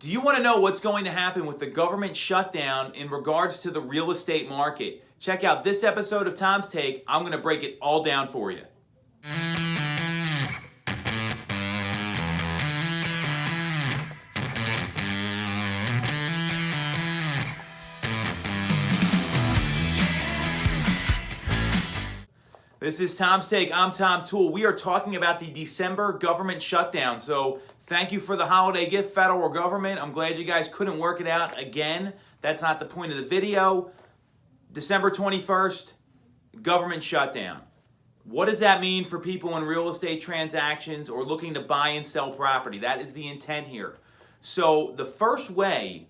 Do you want to know what's going to happen with the government shutdown in regards to the real estate market? Check out this episode of Tom's Take. I'm going to break it all down for you. This is Tom's Take. I'm Tom Toole. We are talking about the December government shutdown. So thank you for the holiday gift, federal government. I'm glad you guys couldn't work it out again. That's not the point of the video. December 21st, government shutdown. What does that mean for people in real estate transactions or looking to buy and sell property? That is the intent here. So the first way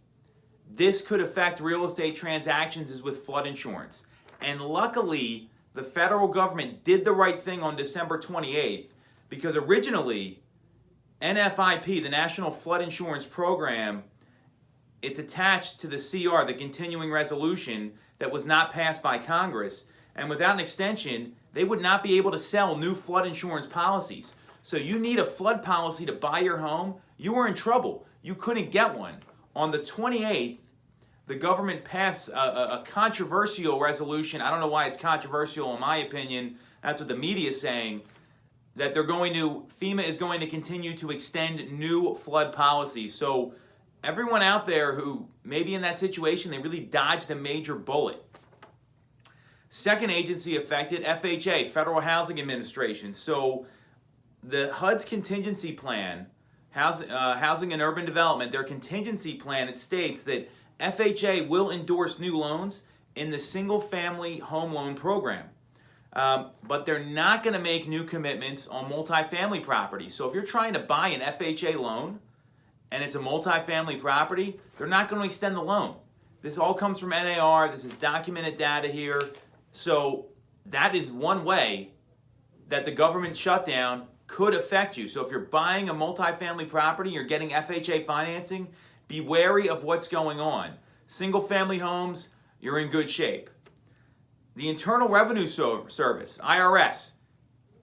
this could affect real estate transactions is with flood insurance. And luckily, the federal government did the right thing on December 28th because originally NFIP, the National Flood Insurance Program, it's attached to the CR, the continuing resolution that was not passed by Congress. And without an extension, they would not be able to sell new flood insurance policies. So you need a flood policy to buy your home. You were in trouble. You couldn't get one. On the 28th, the government passed a controversial resolution. I don't know why it's controversial in my opinion. That's what the media is saying. That FEMA is going to continue to extend new flood policies. So everyone out there who may be in that situation, they really dodged a major bullet. Second agency affected, FHA, Federal Housing Administration. So the HUD's contingency plan, Housing and Urban Development, their contingency plan, it states that FHA will endorse new loans in the single-family home loan program. But they're not going to make new commitments on multifamily properties. So if you're trying to buy an FHA loan and it's a multifamily property, they're not going to extend the loan. This all comes from NAR. This is documented data here. So that is one way that the government shutdown could affect you. So if you're buying a multifamily property, you're getting FHA financing, be wary of what's going on. Single-family homes, you're in good shape. The Internal Revenue Service, IRS,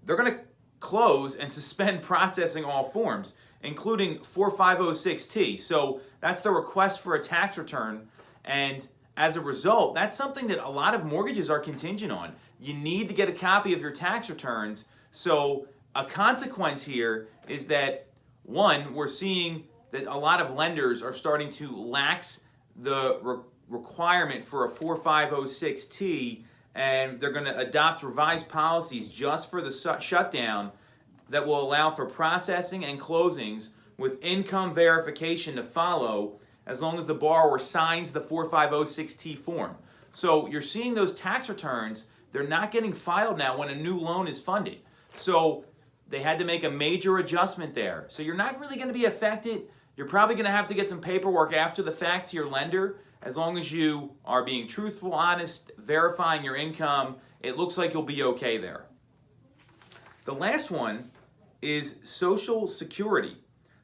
they're going to close and suspend processing all forms, including 4506T. So that's the request for a tax return. And as a result, that's something that a lot of mortgages are contingent on. You need to get a copy of your tax returns. So a consequence here is that, one, we're seeing that a lot of lenders are starting to lax the requirement for a 4506T, and they're going to adopt revised policies just for the shutdown that will allow for processing and closings with income verification to follow as long as the borrower signs the 4506T form. So you're seeing those tax returns, they're not getting filed now when a new loan is funded. So they had to make a major adjustment there. So you're not really going to be affected. You're probably going to have to get some paperwork after the fact to your lender. As long as you are being truthful, honest, verifying your income, it looks like you'll be okay there. The last one is Social Security.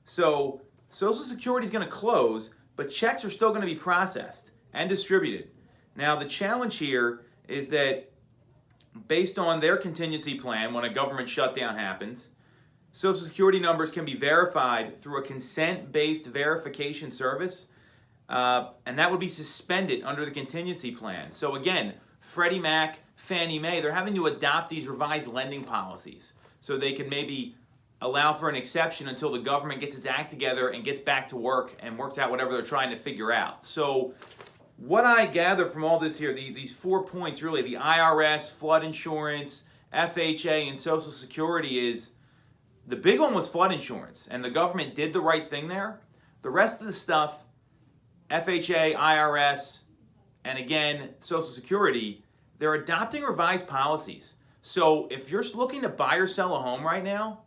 So Social Security is going to close, but checks are still going to be processed and distributed. Now the challenge here is that based on their contingency plan, when a government shutdown happens, Social Security numbers can be verified through a consent-based verification service, and that would be suspended under the contingency plan. So again, Freddie Mac, Fannie Mae, they're having to adopt these revised lending policies so they can maybe allow for an exception until the government gets its act together and gets back to work and works out whatever they're trying to figure out. So what I gather from all this here, these 4 points really, the IRS, flood insurance, FHA, and Social Security, is the big one was flood insurance, and the government did the right thing there. The rest of the stuff, FHA, IRS, and again, Social Security, they're adopting revised policies. So if you're looking to buy or sell a home right now,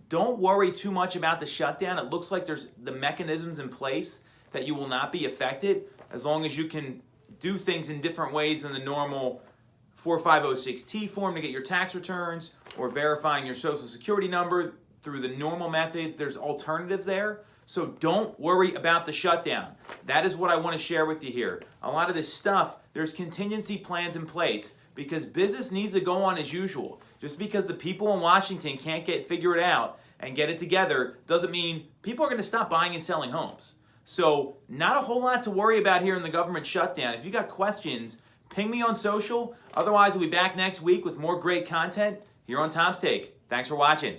don't worry too much about the shutdown. It looks like there's the mechanisms in place that you will not be affected as long as you can do things in different ways than the normal 4506T form to get your tax returns or verifying your Social Security number through the normal methods. There's alternatives there. So don't worry about the shutdown. That is what I want to share with you here. A lot of this stuff, there's contingency plans in place because business needs to go on as usual. Just because the people in Washington can't figure it out and get it together doesn't mean people are going to stop buying and selling homes. So not a whole lot to worry about here in the government shutdown. If you got questions, ping me on social. Otherwise, we'll be back next week with more great content here on Tom's Take. Thanks for watching.